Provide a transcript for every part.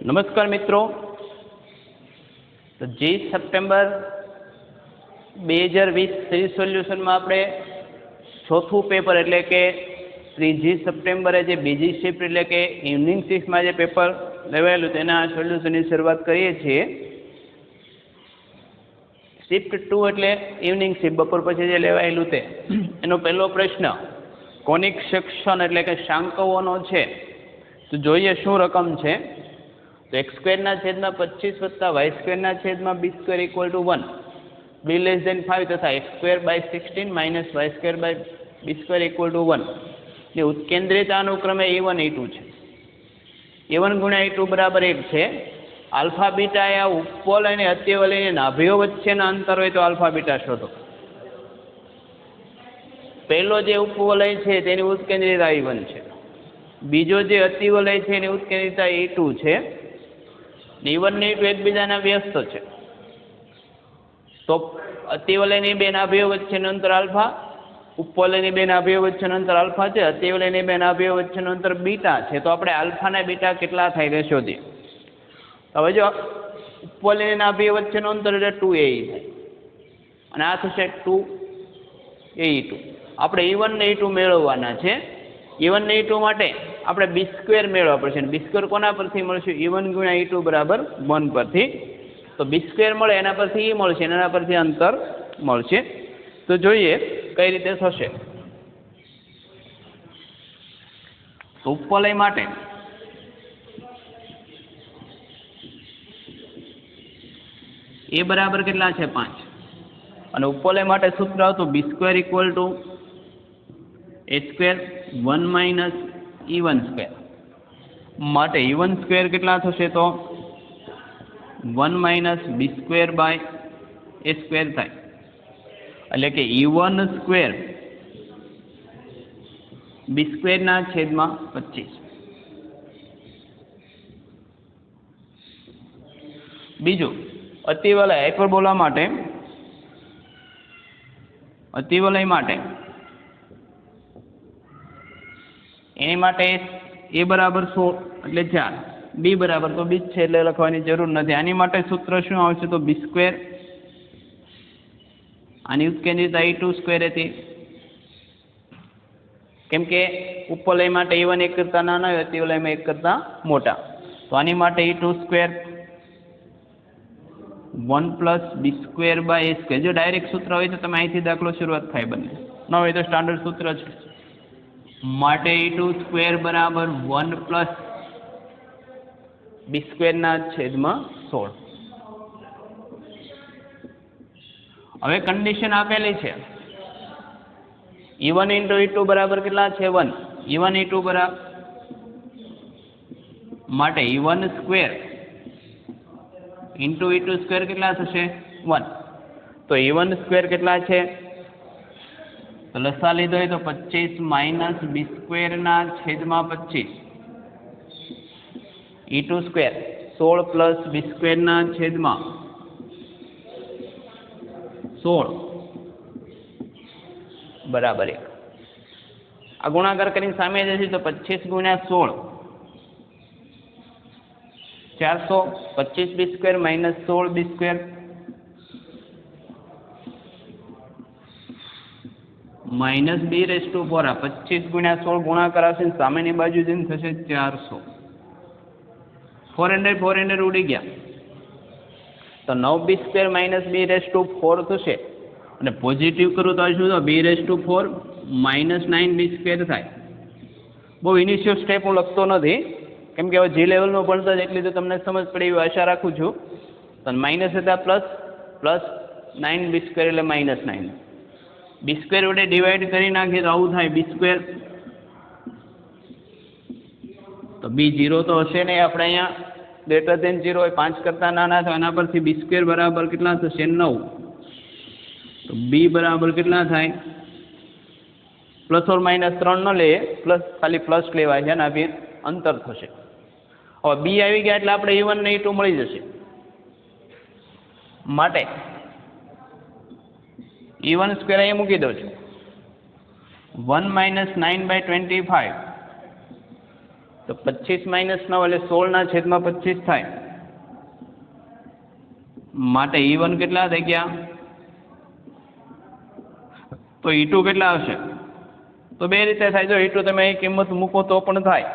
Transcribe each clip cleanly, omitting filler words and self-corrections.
નમસ્કાર મિત્રો, તો 20 સપ્ટેમ્બર 2020 સિરીઝ સોલ્યુશનમાં આપણે ચોથું પેપર એટલે કે 3 સપ્ટેમ્બરે જે બીજી શિફ્ટ એટલે કે ઇવનિંગ શિફ્ટમાં જે પેપર લેવાયેલું તેના સોલ્યુશનની શરૂઆત કરીએ છીએ. શિફ્ટ 2 એટલે ઇવનિંગ શિફ્ટ, બપોર પછી જે લેવાયેલું તે એનો પહેલો પ્રશ્ન કોનિક સેક્શન એટલે કે શાંકઓનો છે. તો જોઈએ શું રકમ છે. તો x સ્ક્વેરના છેદમાં 25 વત્તા y સ્ક્વેરના છેદમાં b square equal to 1, b less than 5 તથા x square by 16 minus y square by b square equal to 1 ને ઉત્કેન્દ્રિયતા અનુક્રમે e1 e2 છે. e1 ગુણ્યા e2 બરાબર 1 છે. આલ્ફા બીટા એ આ ઉપવલય અને અતિવલયની નાભીઓ વચ્ચેના અંતર હોય તો આલ્ફા બીટા શોધો. પહેલો જે ઉપવલય છે તેની ઉત્કેન્દ્રિયતા e1 છે, બીજો જે અતિવલય છે એની ઉત્કેન્દ્રિયતા e2 છે. e1 ને e2 એકબીજાના વ્યસ્ત છે, તો અતિવલયની બે નાભીઓ વચ્ચેનું અંતર આલ્ફા, ઉપવલયની બે નાભીઓ વચ્ચેનું અંતર આલ્ફા છે, અતિવલયની બે નાભીઓ વચ્ચેનું અંતર બીટા છે. તો આપણે આલ્ફા અને બીટા કેટલા થાય તે શોધીએ. હવે જો ઉપવલયની નાભીઓ વચ્ચેનું અંતર એટલે 2ae થાય અને આ થશે 2ae2. આપણે e1 ને e2 મેળવવાના છે. e1 ને e2 માટે આપણે b સ્ક્વેર મેળવવા પડશે. b સ્ક્વેર કોના પરથી મળશે? e1 ગુણ્યા e2 બરાબર 1 પરથી. તો b સ્ક્વેર મળે એના પરથી e મળશે, એના પરથી અંતર મળશે. તો જોઈએ કઈ રીતે થશે. તો ઉપવલય માટે એ બરાબર કેટલા છે? 5. અને ઉપવલય માટે સૂત્ર હતું b square equal to a square 1 minus e1 square. માટે e1 સ્ક્વેર કેટલા થશે? તો 1 minus b square by a square થાય. એટલે કે e1 સ્ક્વેર b સ્ક્વેરના છેદમાં 25. બીજું અતિવલય હાઇપરબોલા માટે, અતિવલય માટે એની માટે a બરાબર 16 એટલે 4, b બરાબર તો b છે એટલે લખવાની જરૂર નથી. આની માટે સૂત્ર શું આવશે? તો b સ્ક્વેર, આની ઉત્કેન્દ્રિયતા e2 સ્ક્વેર હતી, કેમ કે ઉપવલય માટે e1 1 કરતા નાના હોય, અતિવલયમાં 1 કરતા મોટા. તો આની માટે e2 square 1 plus b square by a square. જો ડાયરેક્ટ સૂત્ર હોય તો તમે અહીંથી દાખલો શરૂઆત થાય, બંને ન હોય તો સ્ટાન્ડર્ડ સૂત્ર છે. માટે e2 સ્ક્વેર બરાબર 1 પ્લસ b સ્ક્વેરના છેદમાં 16. હવે કન્ડિશન આપેલી છે e1 ઇન્ટુ e2 બરાબર કેટલા છે? 1. e1 e2 બરાબર માટે e1 square into e2 square કેટલા થશે? 1. તો e1 સ્ક્વેર કેટલા છે? તો લસા લીધો હોય તો 25 માઇનસ b સ્ક્વેરના છેદમાં 25, e2 સ્ક્વેર 16 પ્લસ b સ્ક્વેરના છેદમાં 16 બરાબર 1. આ ગુણાકાર કરીને સામે જશે તો 25 ગુણ્યા 16 400, 25 b square minus 16 b square minus b raise to 4. આ 25 ગુણ્યા 16 ગુણાકાર આવશે, સામેની બાજુ જઈને થશે 400. 400 400 ઉડી ગયા તો 9 b square minus b raise to 4 થશે. અને પોઝિટિવ કરું તો શું તો b raise to 4 minus 9 b square થાય. બહુ ઇનિશિયલ સ્ટેપ હું લખતો નથી, કેમ કે હવે જે લેવલમાં ભણતા જ એટલી તો તમને સમજ પડે એવી આશા રાખું છું. તો માઇનસ હતા પ્લસ, પ્લસ 9 b સ્ક્વેર એટલે માઇનસ 9. b સ્ક્વેર વડે ડિવાઈડ કરી નાખીએ તો આવું થાય b સ્ક્વેર. તો b 0 તો હશે નહીં, આપણે અહીંયા ગ્રેટર દેન 0 હોય, 5 કરતા નાના થાય, એના પરથી b સ્ક્વેર બરાબર કેટલા થશે? 9. તો b બરાબર કેટલા થાય? પ્લસ ઓર માઇનસ 3 ન લઈએ, પ્લસ ખાલી પ્લસ લેવાય છે, અને આ અંતર થશે. હવે b આવી ગયા એટલે આપણે e1 ને e2 મળી જશે. માટે e1 સ્ક્વેર અહીંયા મૂકી દઉં છું. 1 માઇનસ 9/25 તો 25 - 9 એટલે 16/25 થાય. માટે E1 કેટલા થઈ ગયા? તો E2 કેટલા આવશે? તો બે રીતે થાય. જો E2 તમે અહીં કિંમત મૂકો તો પણ થાય,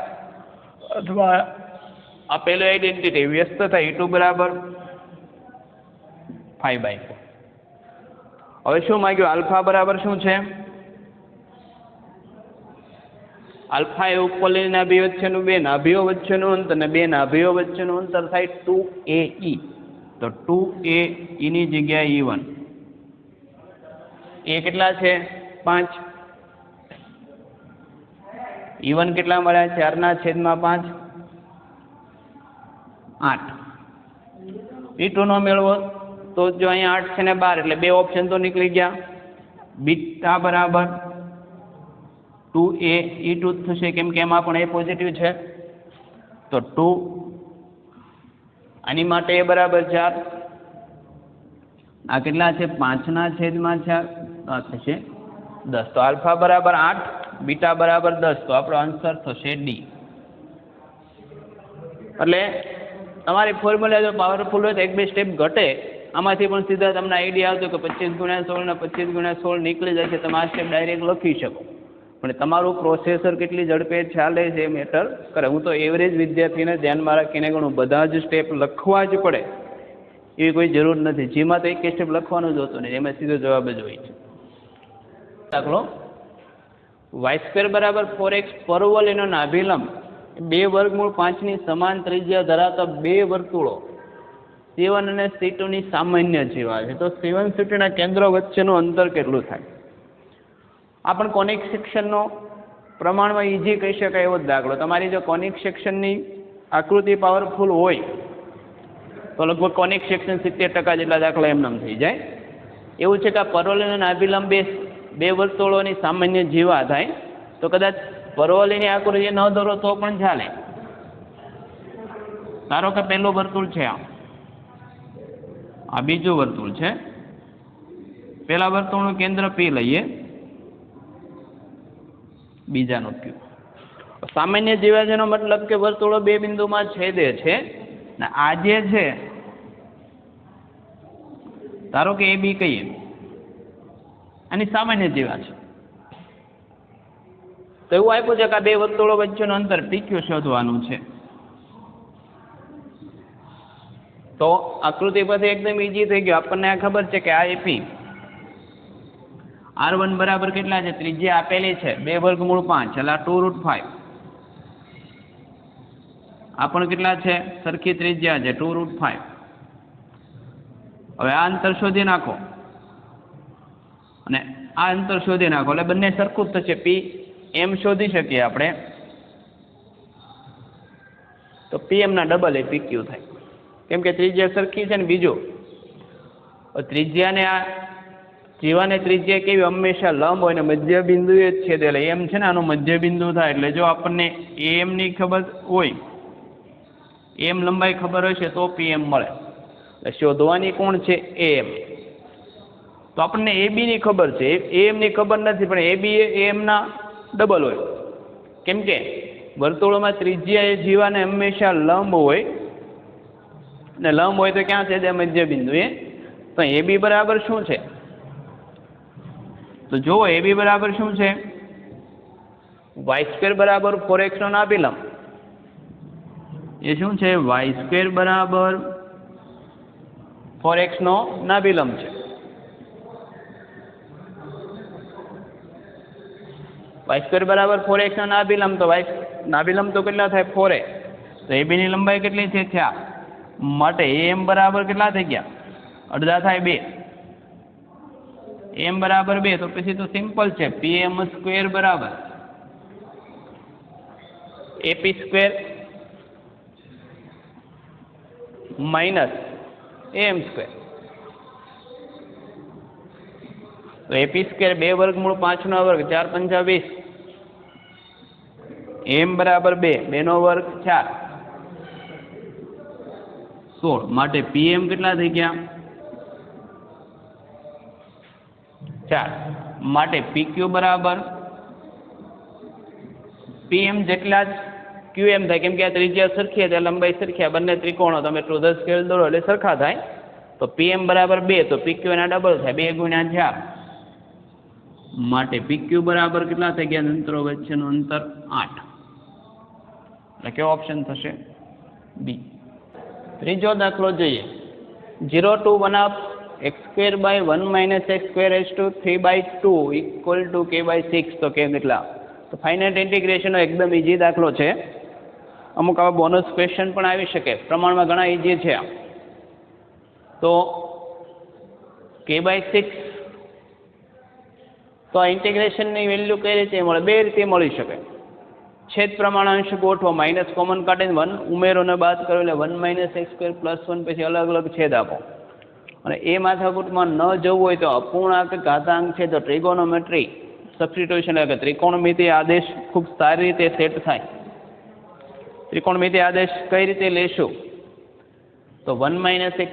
અથવા આપેલો આઈડેન્ટિટી વ્યસ્ત થાય. E2 બરાબર 5/4. હવે શું માંગ્યું? આલ્ફા બરાબર શું છે? આલ્ફા એ ઉપવલયની નાભી વચ્ચેનું બે નાભીઓ વચ્ચેનું અંતર, અને બે નાભીઓ વચ્ચેનું અંતર થાય 2AE. તો 2AE ની જગ્યાએ E1 એ કેટલા છે? 5. E1 કેટલા મળ્યા? 4/5 8. E2 નો મેળવો તો જો અહીંયા 8 છે ને 12 એટલે બે ઓપ્શન તો નીકળી ગયા. બીટા બરાબર 2A E2 થશે, કેમ કે એમાં પણ એ પોઝિટિવ છે. તો 2 આની માટે એ બરાબર 4. આ કેટલા છે? 5/4 થશે 10. તો આલ્ફા બરાબર 8, બીટા બરાબર 10. તો આપણો આન્સર થશે D. એટલે તમારી ફોર્મ્યુલા જો પાવરફુલ હોય તો એક બે સ્ટેપ ઘટે, આમાંથી પણ સીધા તમને આઈડિયા આવતો કે 25 × 16 ને 25 × 16 નીકળી જાય છે. તમે આ સ્ટેપ ડાયરેક્ટ લખી શકો, પણ તમારું પ્રોસેસર કેટલી ઝડપે ચાલે છે એ મેટર કરે. હું તો એવરેજ વિદ્યાર્થીને ધ્યાનમાં રાખીને ઘણું બધા જ સ્ટેપ લખવા જ પડે એવી કોઈ જરૂર નથી. જેમાં તો એક સ્ટેપ લખવાનું જ હોતું નહીં, એમાં સીધો જવાબ જ હોય છે. દાખલો y² બરાબર 4x પરવલયનો નાભિલંબ 2√5 ની સમાન ત્રિજ્યા ધરાવતા બે વર્તુળો C1 અને C2 ની સામાન્ય જીવા છે. તો C1 C2 ના કેન્દ્રો વચ્ચેનું અંતર કેટલું થાય? આ પણ કોનિક સેક્શનનો પ્રમાણમાં ઈઝી કહી શકાય એવો જ દાખલો. તમારી જો કોનિક સેક્શનની આકૃતિ પાવરફુલ હોય તો લગભગ કોનિક સેક્શન 70% જેટલા દાખલા એમનેમ થઈ જાય. એવું છે કે આ પરવલયનો નાભિલંબ બે વર્તુળોની સામાન્ય જીવા થાય. તો કદાચ પરવલયની આકૃતિ ન દોરો તો પણ ચાલે. ધારો કે પહેલું વર્તુળ છે, આ બીજું વર્તુળ છે. પહેલા વર્તુળનું કેન્દ્ર P લઈએ, બીજાનું Q. સામાન્ય જીવા જેનો મતલબ કે વર્તુળો બે બિંદુમાં છેદે છે. ને આ જે છે ધારો કે AB કહીએ, આની સામાન્ય જીવા છે. તો એવું આપ્યું છે કે આ બે વર્તુળો વચ્ચેનું અંતર PQ શોધવાનું છે. તો આકૃતિ પરથી એકદમ ઈઝી થઈ ગયું. આપણને આ ખબર છે કે આ AP R1 બરાબર કેટલા છે? ત્રિજ્યા આપેલી છે 2√5 એટલે 2√5. આ પણ કેટલા છે? સરખી ત્રિજ્યા છે 2√5. હવે આ અંતર શોધી નાખો અને આ અંતર શોધી નાખો એટલે બંને સરખું જ થશે. PM શોધી શકીએ આપણે, તો PM ના ડબલ એ PQ થાય, કેમ કે ત્રિજ્યા સરખી છે ને. બીજું ત્રિજ્યાને આ જીવાને ત્રિજ્યા કેવી? હંમેશા લંબ હોય ને મધ્ય બિંદુ એ જ છેદે. એટલે એમ છે ને આનું મધ્ય બિંદુ થાય. એટલે જો આપણને AM ની ખબર હોય, AM લંબાઈ ખબર હશે તો PM મળે. એટલે શોધવાની કોણ છે? AM. તો આપણને AB ની ખબર છે, AM ની ખબર નથી, પણ AB એ AM ના ડબલ હોય. કેમ કે વર્તુળોમાં ત્રિજ્યા એ જીવાને હંમેશા લંબ હોય, ને લંબ હોય તો ક્યાં છેદે? મધ્ય બિંદુ એ. તો AB બરાબર શું છે? તો જુઓ AB બરાબર શું છે? y² બરાબર 4x નો નાભિલંબ. એ શું છે? y² બરાબર 4x નો નાભિલંબ છે. y² બરાબર 4x નો નાભિલંબ. તો નાભિલંબ તો કેટલા થાય? 4a. તો AB ની લંબાઈ કેટલી છે? 4. માટે AM બરાબર કેટલા થઈ ગયા? અડધા થાય 2. AM બરાબર 2. તો પછી તો સિમ્પલ છે. PM² બરાબર AP² માઇનસ AM². તો AP² 2√5 4 × 5 = 20. AM બરાબર 2, 2 નો વર્ગ 4, 16. માટે PM કેટલા થઈ ગયા? 4. માટે PQ બરાબર PM જેટલા જ ક્યુ એમ થાય કેમ કે આ ત્રિજ્યા સરખી એટલે લંબાઈ સરખી, આ બંને ત્રિકોણો તમે ટુ ધ સ્કેલ દોરો એટલે સરખા થાય. તો PM બરાબર 2 તો PQ એના ડબલ થાય 2 ગુણ્યા 4 માટે PQ બરાબર કેટલા થઈ ગયા? અંતરો વચ્ચેનું અંતર 8. એટલે કયો ઓપ્શન થશે? બી. ત્રીજો દાખલો જોઈએ. 0 to 1/2 x² by 1 - x² raised to 3/2 equal to k/6. તો કે કેટલા? તો ફાઇનાઇટ ઇન્ટિગ્રેશનનો એકદમ ઇઝી દાખલો છે. અમુક આવા બોનસ ક્વેશ્ચન પણ આવી શકે, પ્રમાણમાં ઘણા ઇઝી છે. તો k/6 તો આ ઇન્ટિગ્રેશનની વેલ્યુ કઈ રીતે મળે? બે રીતે મળી શકે. છેદ પ્રમાણાંશ ગોઠવો, માઇનસ કોમન કાઢીને 1 ઉમેરોને બાદ કરો એટલે 1 - x² + 1 પછી અલગ અલગ છેદ આપો. અને એ માથાકૂટમાં ન જવું હોય તો અપૂર્ણાંક ઘાતાંક છે તો ટ્રિગોનોમેટ્રી સબસ્ટિટ્યુશન એટલે કે ત્રિકોણમિતિ આદેશ ખૂબ સારી રીતે સેટ થાય. ત્રિકોણમિતિ આદેશ કઈ રીતે લેશું? તો 1 - x²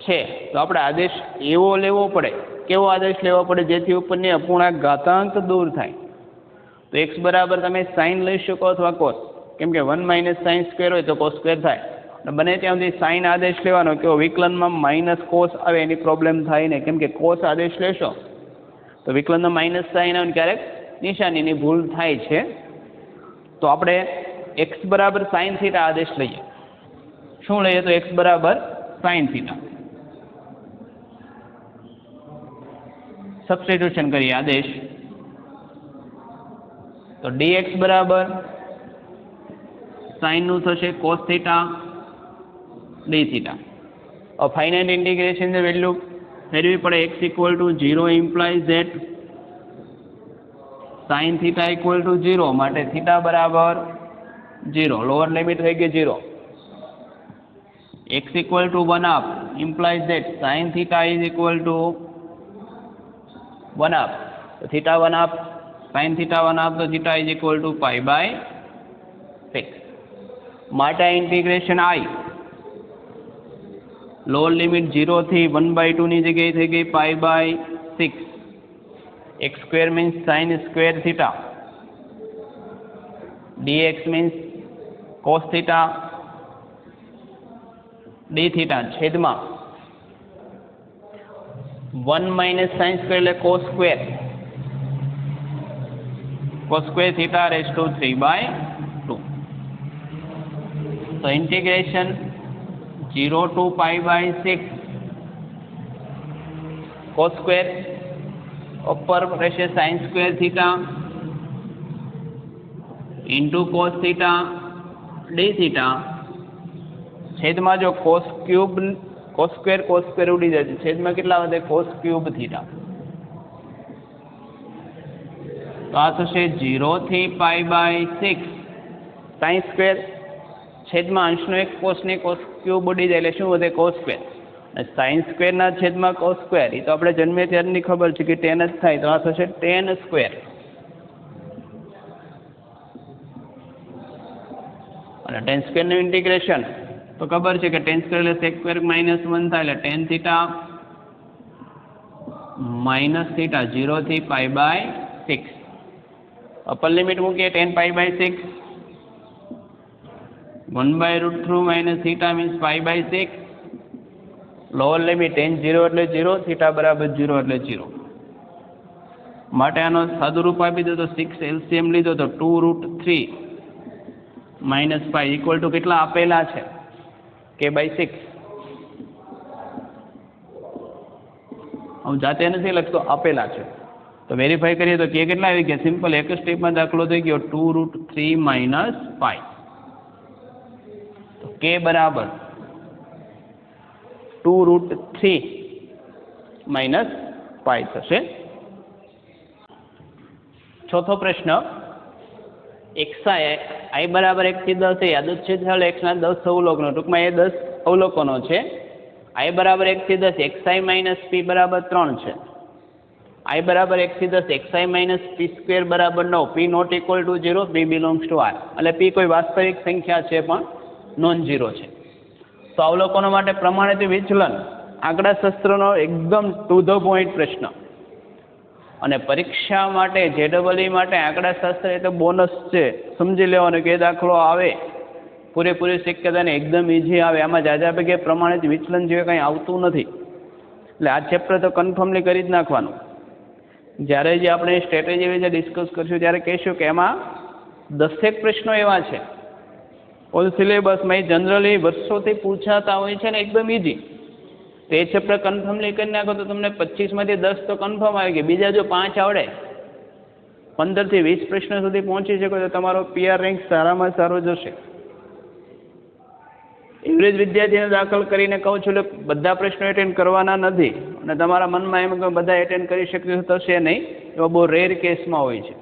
છે તો આપણે આદેશ એવો લેવો પડે. કેવો આદેશ લેવો પડે? જેથી ઉપરની અપૂર્ણાંક ઘાતાંક દૂર થાય. તો x બરાબર તમે સાઇન લઈ શકો અથવા કોસ, કેમ કે 1 - sin² હોય તો cos² થાય. બને ત્યાં સુધી સાઇન આદેશ લેવાનો, કે વિકલનમાં માઇનસ કોસ આવે એની પ્રોબ્લેમ થાય ને, કેમ કે કોસ આદેશ લેશો તો વિકલનમાં માઇનસ સાઇન આવે ક્યારેક નિશાનીની ભૂલ થાય છે. તો આપણે x બરાબર sin θ આદેશ લઈએ. શું લઈએ? તો x બરાબર sin θ. સબસ્ટિટ્યુશન કરીએ આદેશ. તો dx બરાબર સાઇન નું થશે cos θ dθ. ફાઇનાઇટ ઇન્ટિગ્રેશનની વેલ્યુ ફેરવી પડે. x = 0 ઇમ્પ્લાઇઝ ધેટ sin θ = 0 માટે θ બરાબર 0. લોઅર લિમિટ થઈ ગઈ 0. x = 1/2 ઇમ્પ્લાઇઝ ધેટ sin θ = 1/2 તો θ 1/2 sin θ 1/2 તો θ = π/6 માટે ઇન્ટિગ્રેશન I લોઅર લિમિટ 0 થી 1/2 ની જગ્યાએ થઈ ગઈ π/6. x² means sin² θ, dx means cos θ dθ છેદમાં 1 - sin² એટલે cos². cos² θ raised to 3/2. તો ઇન્ટિગ્રેશન 0 to π/6 cos² ઉપર રહેશે sin² θ into cos θ dθ છેદમાં જો cos² ઉડી જાય છેદમાં કેટલા વધે? cos³ θ. તો આ થશે 0 થી π/6 sin² છેદમાં અંશનો એક કોસની cos³ ઉડી જાય એટલે શું વધે? cos². અને sin² ના છેદમાં cos², એ તો આપણે જન્મે ત્યારની ખબર છે કે tan જ થાય, તો આ થશે tan². અને tan² નું ઇન્ટિગ્રેશન તો ખબર છે કે tan² એટલે sec² - 1 થાય એટલે tan θ - θ 0 થી π/6. અપર લિમિટ મૂકીએ tan π/6 1/√3 - θ means π/6. Lower limit tan 0 એટલે 0, θ બરાબર 0 એટલે 0 માટે આનો સાદું રૂપ આપી દો તો 6 LCM લીધો તો 2√3 - π ઇક્વલ ટુ કેટલા આપેલા છે? k/6. હું જાતે નથી લખતો, આપેલા છે. તો વેરીફાઈ કરીએ તો કે કેટલા આવી ગયા? સિમ્પલ એક જ સ્ટેપમાં દાખલો થઈ ગયો 2√3 - π. તો k બરાબર 2√3 - π થશે. ચોથો પ્રશ્ન. I બરાબર 1 થી 10 એ યાદચ્છિક છેદ x ના 10 અવલોકનો, ટૂંકમાં એ 10 અવલોકનો છે. I બરાબર 1 થી 10 xi - p બરાબર 3 છે. I બરાબર 1 થી 10 xi - p² બરાબર 9, p not equal to 0, p belongs to R. એટલે p કોઈ વાસ્તવિક સંખ્યા છે પણ નોન ઝીરો છે. તો અવલોકનો માટે પ્રમાણિત વિચલન આંકડાશાસ્ત્રનો એકદમ ટુ ધ પોઈન્ટ પ્રશ્ન. અને પરીક્ષા માટે JEE માટે આંકડાશાસ્ત્ર એ તો બોનસ છે, સમજી લેવાનું કે એ દાખલો આવે પૂરેપૂરી શક્યતા ને એકદમ ઇઝી આવે, આમાં જાજા ભેગે પ્રમાણિત વિચલન જેવું કંઈ આવતું નથી. એટલે આ ચેપ્ટર તો કન્ફર્મલી કરી જ નાખવાનું. જ્યારે જે આપણે સ્ટ્રેટેજી વિશે ડિસ્કસ કરશું ત્યારે કહીશું કે એમાં 10 પ્રશ્નો એવા છે ઓલ સિલેબસમાં જનરલી વર્ષોથી પૂછાતા હોય છે ને એકદમ ઇઝી. તો એ ચેપ્ટર કન્ફર્મલી કરી નાખો તો તમને 25માંથી 10 તો કન્ફર્મ આવે કે બીજા જો 5 આવડે 15 થી 20 પ્રશ્ન સુધી પહોંચી શકો તો તમારો PR રેન્ક સારામાં સારો જશે. એવરેજ વિદ્યાર્થીને દાખલ કરીને કહું છું એટલે બધા પ્રશ્નો એટેન્ડ કરવાના નથી અને તમારા મનમાં એમ કે બધા એટેન્ડ કરી શકશે થશે નહીં, એવા બહુ રેર કેસમાં હોય છે.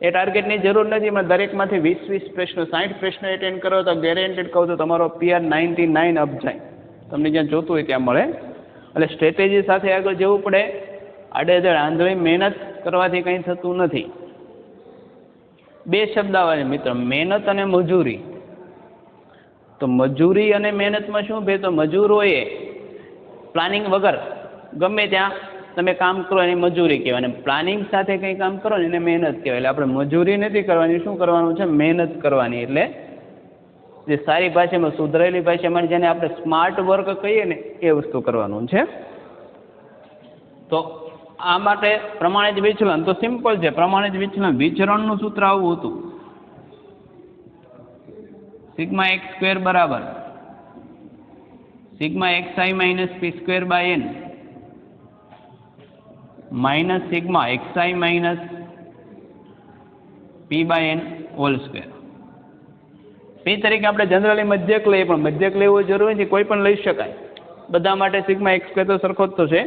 એ ટાર્ગેટની જરૂર નથી. એમાં દરેકમાંથી 20 પ્રશ્નો 60 પ્રશ્નો એટેન્ડ કરો તો ગેરેન્ટેડ કહું તો તમારો PR 99 અપ જાય, તમને જ્યાં જોતું હોય ત્યાં મળે. એટલે સ્ટ્રેટેજી સાથે આગળ જવું પડે. આડેધડ આંધળી મહેનત કરવાથી કંઈ થતું નથી. 2 શબ્દ આવે છે મિત્ર, મહેનત અને મજૂરી. તો મજૂરી અને મહેનતમાં શું ભેદ? તો મજૂરોએ પ્લાનિંગ વગર ગમે ત્યાં તમે કામ કરો એની મજૂરી કહેવાય, અને પ્લાનિંગ સાથે કંઈ કામ કરો ને એને મહેનત કહેવાય. એટલે આપણે મજૂરી નથી કરવાની, શું કરવાનું છે? મહેનત કરવાની. એટલે જે સારી ભાષામાં સુધરેલી ભાષામાં જેને આપણે સ્માર્ટ વર્ક કહીએ ને એ વસ્તુ કરવાનું છે. તો આ માટે પ્રમાણિત વિચલન તો સિમ્પલ છે. પ્રમાણિત વિચરણનું સૂત્ર આવું હતું, સિગ્મા x સ્ક્વેર બરાબર sigma xi minus p square by n minus sigma xi minus p by n whole square. p તરીકે આપણે જનરલી મધ્યક લઈએ, પણ મધ્યક લેવું જરૂરી નથી, કોઈ પણ લઈ શકાય. બધા માટે સિગ્મા x સ્ક્વેર તો સરખો જ તો છે.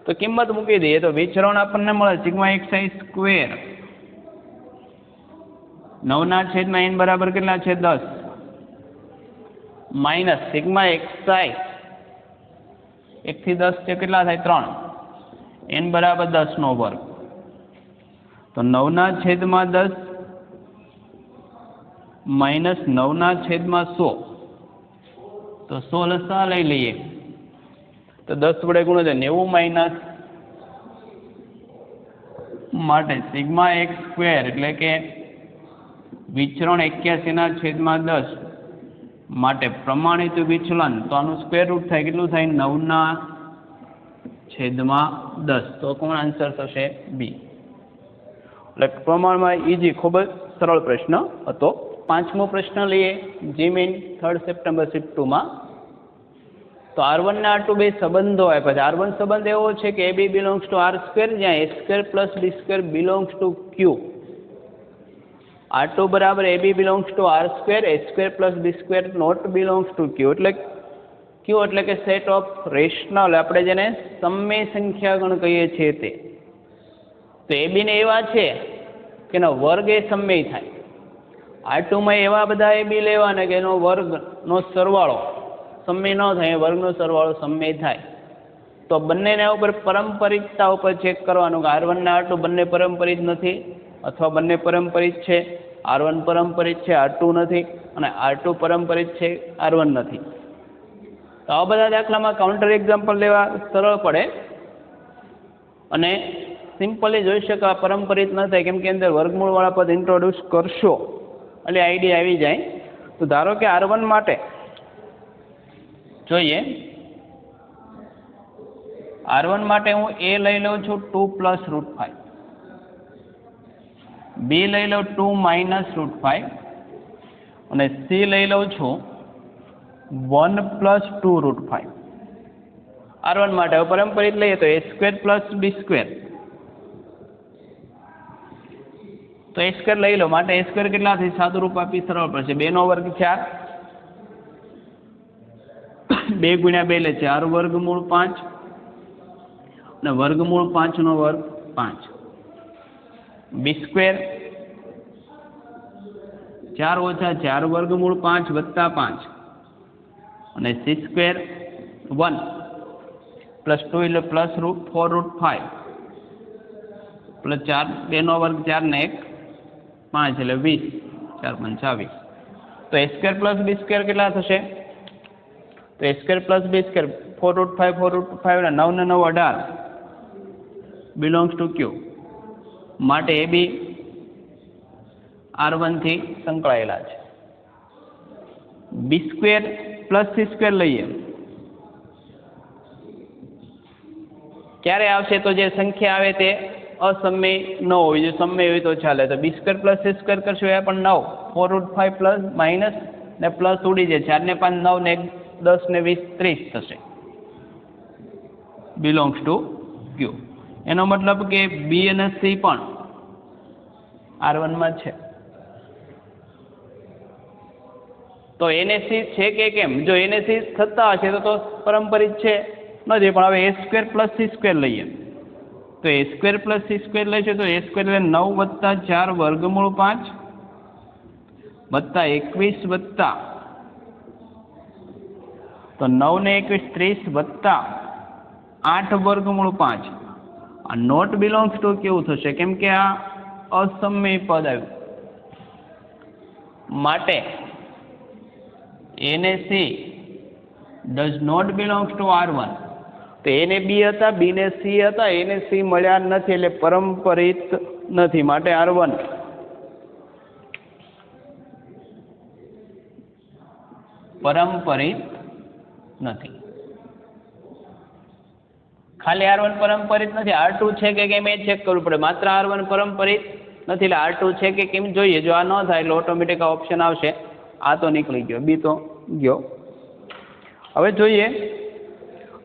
તો કિંમત મૂકી દઈએ તો વિચરણ આપણને મળે સિગ્મા xi સ્ક્વેર 9/n બરાબર કેટલા છે? 10 માઇનસ સિગ્મા xi 1 થી 10 છે કેટલા થાય? 3 n બરાબર 10 નો વર્ગ. તો 9/10 માઇનસ 9/100. તો 100 લસા લઈ લઈએ તો 10 વડે ગુણો છે 90 માઇનસ માટે સિગ્મા x સ્ક્વેર એટલે કે વિચરણ 81/10 માટે પ્રમાણિત વિચલન. તો આનું સ્ક્વેર રૂટ થાય કેટલું થાય? 9/10. તો કોણ આન્સર થશે? બી. એટલે પ્રમાણમાં ઇઝી, ખૂબ જ સરળ પ્રશ્ન હતો. 5મો પ્રશ્ન લઈએ જીમીન 3rd સપ્ટેમ્બર શિફ્ટ 2માં. તો R1 ને R2 બે સંબંધો આપ્યા છે. R1 સંબંધ એવો છે કે AB belongs to R square, જ્યાં A square plus B square belongs to Q. R2 બરાબર AB belongs to R square, A square plus B square not belongs to Q. એટલે Q એટલે કે સેટ ઓફ રેશનલ, આપણે જેને સમય સંખ્યાગણ કહીએ છીએ તે. તો AB ને એવા છે કે એનો વર્ગ એ સમય થાય. R2 માં એવા બધા AB લેવાના કે એનો વર્ગનો સરવાળો સમય ન થાય, વર્ગનો સરવાળો સમય થાય. તો બંનેના ઉપર પરંપરિતતા ઉપર ચેક કરવાનું કે R1 ને R2 બંને પરંપરિત નથી અથવા બંને પરંપરિત છે. R1 પરંપરિત છે, R2 નથી, અને R2 પરંપરિત છે, R1 નથી. તો આ બધા દાખલામાં કાઉન્ટર એક્ઝામ્પલ લેવા સરળ પડે અને સિમ્પલી જોઈ શકાય પરંપરિત ન થાય, કેમ કે અંદર વર્ગમૂળવાળા પદ ઇન્ટ્રોડ્યુસ કરશો એટલે આઈડિયા આવી જાય. તો ધારો કે R1 માટે જોઈએ, R1 માટે હું A લઈ લઉં છું 2 + √5, B લઈ લઉં 2 - √5 અને C લઈ લઉં છું 1 + 2 √5. R1 માટે હવે પરંપરિત લઈએ તો A square plus B square. તો A સ્ક્વેર લઈ લો, માટે A સ્ક્વેર કેટલા થઈ? સાદું રૂપ આપી સરળ પડશે. 2 નો વર્ગ 4, 2 × 2 એટલે 4 વર્ગમૂળ 5 અને વર્ગમૂળ 5 નો વર્ગ 5. B સ્ક્વેર 4 - 4 વર્ગમૂળ 5 + 5 અને C સ્ક્વેર 1 + 2 એટલે +4 √5 + 4, 2 નો વર્ગ 4 ને 1 5 એટલે 20, 4 × 5 = 20. તો A square plus B square કેટલા થશે? તો A square plus B square 4 √5 4 √5 એટલે 9 ને 9 18, બિલોંગ્સ ટુ ક્યુ માટે એ બી R1 થી સંકળાયેલા છે. બી સ્ક્વેર પ્લસ સી સ્ક્વેર લઈએ ક્યારે આવશે? તો જે સંખ્યા આવે તે અસમય ન હોય, જો સમય હોય તો ચાલે. તો બી સ્ક્વેર પ્લસ સી સ્ક્વેર કરશું એ પણ 9 4√5 પ્લસ માઇનસ ને પ્લસ ઉડી જાય 4 ને 5 9 ને 10 ને 20 30 થશે. બિલોંગ્સ ટુ ક્યુ એનો મતલબ કે બી અને સી પણ R1 માં છે. તો એને સી છે કે કેમ? જો એને સી થતા હશે તો પરંપરિત છે નથી, પણ હવે એ સ્ક્વેર પ્લસ સી સ્ક્વેર લઈએ તો એ સ્ક્વેર પ્લસ સી સ્ક્વેર લઈશું તો એ સ્ક્વેર એટલે 9 વત્તા 4 વર્ગમૂળ 5 વત્તા 21 વત્તા તો 9 ને 21 30 વત્તા 8 વર્ગમૂળ 5 આ નોટ બિલોંગ્સ ટુ કેવું થશે? કેમ કે આ અસમય પદ આવ્યું માટે એને C does not belongs to R1. તો એને બી હતા, બી ને સી હતા, એને સી મળ્યા નથી એટલે પરંપરિત નથી માટે R1. પરંપરિત નથી. ખાલી R1 પરંપરિત નથી, R2 છે કે કેમ એ ચેક કરવું પડે. માત્ર R1 પરંપરિત નથી એટલે R2 છે કે કેમ જોઈએ. જો આ ન થાય એટલે ઓટોમેટિક આ ઓપ્શન આવશે. આ તો નીકળી ગયો, બી તો ગયો. હવે જોઈએ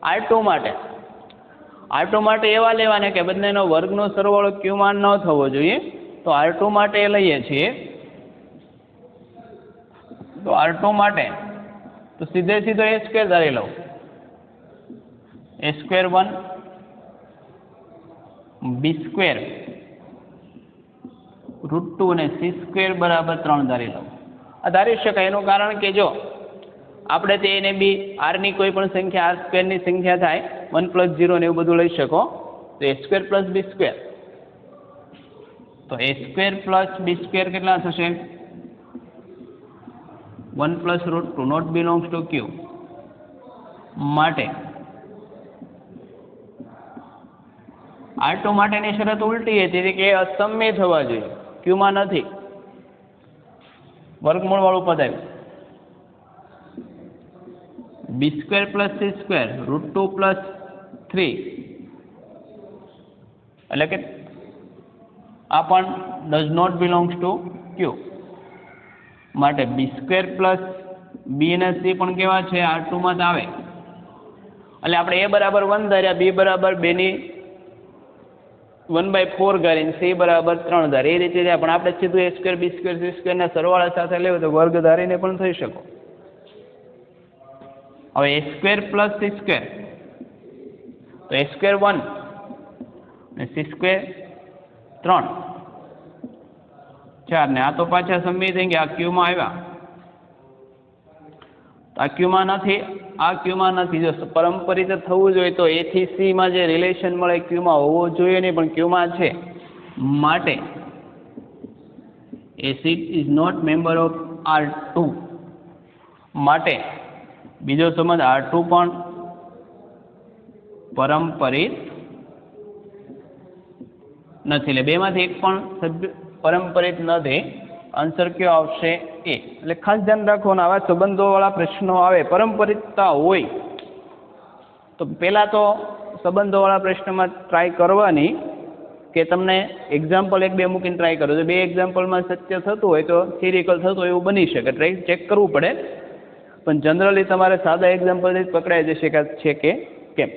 R2 માટે. R2 માટે એવા લેવાને કે બંનેનો વર્ગનો સરવાળો ક્યુમાં ન થવો જોઈએ. તો R2 માટે લઈએ છીએ તો R2 માટે તો સીધે સીધો એ સ્ક્વેર ધારી લઉં. એ સ્ક્વેર 1 બી સ્ક્વેર √2 અને સી સ્ક્વેર બરાબર 3 ધારી લઉં. આ ધારી શકાય એનું કારણ કે જો આપણે તે એને બી આરની કોઈ પણ સંખ્યા આર સ્ક્વેરની સંખ્યા થાય 1 + 0 ને એવું બધું લઈ શકો તો એ સ્ક્વેર પ્લસ બી સ્ક્વેર. તો એ સ્ક્વેર પ્લસ બી સ્ક્વેર કેટલા થશે? 1 + √2 નોટ બિલોંગ્સ ટુ ક્યુ માટે R2 માટેની શરત ઉલટી હતી કે અસમય થવા જોઈએ, ક્યુમાં નથી. વર્ગમૂળ વાળું પદ આવ્યું. બી સ્ક્વેર પ્લસ સી સ્ક્વેર √2 + 3 એટલે કે આ પણ ડઝ નોટ બિલોંગ્સ ટુ ક્યુ માટે બી સ્ક્વેર પ્લસ બી અને સી પણ કેવા છે? R2 માં જ આવે. એટલે આપણે એ બરાબર 1 ધાર્યા, બી બરાબર 2 ની 1/4 ધારીને સી બરાબર 3 ધારી એ રીતે જાય. પણ આપણે સીધું એ સ્ક્વેર બી સ્ક્વેર સી સ્ક્વેરના સરવાળા સાથે લેવું તો વર્ગ ધારીને પણ થઈ શકો. હવે એ સ્ક્વેર પ્લસ સી સ્ક્વેર તો એ સ્ક્વેર 1 ને સી સ્ક્વેર 3 4 ને આ તો પાછા સમય થઈ ગયા. આ ક્યુમાં આવ્યા તો આ ક્યુમાં નથી, આ ક્યુમાં નથી. જો પરંપરિત થવું જોઈએ તો એ થી સી માં જે રિલેશન મળે ક્યુમાં હોવો જોઈએ નહીં, પણ ક્યુમાં છે માટે A C is not member of R2 માટે બીજો સંબંધ R2 પણ પરંપરિત નથી. એટલે બેમાંથી એક પણ સભ્ય પરંપરિત નથી. આન્સર કયો આવશે? એ. એટલે ખાસ ધ્યાન રાખવાનું આવા સંબંધોવાળા પ્રશ્નો આવે પરંપરિતતા હોય તો પહેલાં તો સંબંધોવાળા પ્રશ્નમાં ટ્રાય કરવાની કે તમને એક્ઝામ્પલ 1-2 મૂકીને ટ્રાય કરો. જો 2 એક્ઝામ્પલમાં સત્ય થતું હોય તો થિયરિકલ થતું હોય એવું બની શકે, ટ્રાય ચેક કરવું પડે. પણ જનરલી તમારે સાદા એક્ઝામ્પલથી જ પકડાઈ જશે કે છે કે કેમ.